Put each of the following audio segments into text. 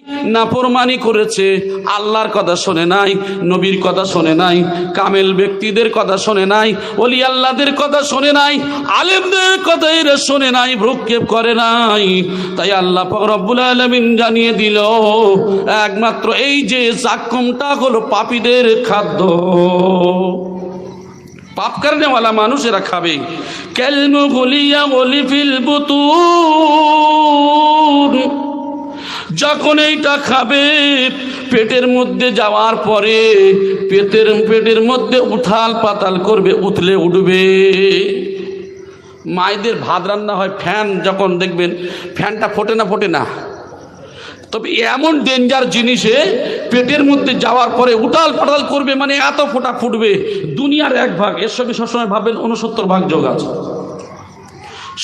নাফরমানি করেছে, আল্লাহর কথা শোনে নাই, নবীর কথা শোনে নাই, কামেল ব্যক্তিদের কথা শোনে নাই, ওলি আল্লাহদের কথা শোনে নাই, আলেমদের কথা এরা শোনে নাই, ভ্রুক্ষেপ করে নাই। তাই আল্লাহ পাক রব্বুল আলামিন জানিয়ে দিল একমাত্র এই যে জাক্কুমটা হলো পাপীদের খাদ্য, পাপ কারণেওয়ালা মানুষেরা খাবে। কালমু গুলিয়া গলি ফিল বুতুন, যখন এইটা খাবে পেটের মধ্যে যাওয়ার পরে পেটের মধ্যে উথাল পাতাল করবে, উথলে উঠবে। মায়েদের ভাত রান্না হয়, ফ্যান যখন দেখবেন ফ্যানটা ফোটে না, তবে এমন ডেঞ্জার জিনিসে পেটের মধ্যে যাওয়ার পরে উটাল পাটাল করবে, মানে এত ফোঁটা ফুটবে দুনিয়ার 1 ভাগ, এর সঙ্গে সবসময় ভাববেন 69 ভাগ যোগ আছে।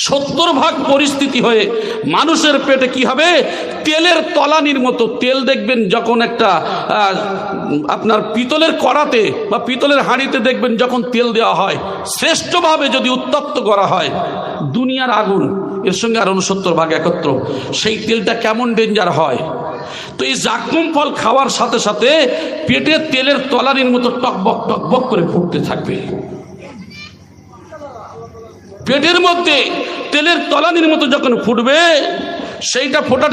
70 ভাগ পরিস্থিতি হয়ে মানুষের পেটে কি হবে, তেলের তলানির মতো তেল দেখবেন যখন একটা আপনার পিতলের কড়াতে বা পিতলের হাঁড়িতে দেখবেন যখন তেল দেওয়া হয়, শ্রেষ্ঠভাবে যদি উত্তপ্ত করা হয় দুনিয়ার আগুন, এর সঙ্গে আর 69 ভাগ একত্র, সেই তেলটা কেমন ডেঞ্জার হয়। তো এই জাক্কুম ফল খাওয়ার সাথে সাথে পেটে তেলের তলানির মতো টকবক টকবক করে ফুটতে থাকবে, পেটের মধ্যে তেলের তলানির মতো যখন ফুটবে সেইটা ফোটাটা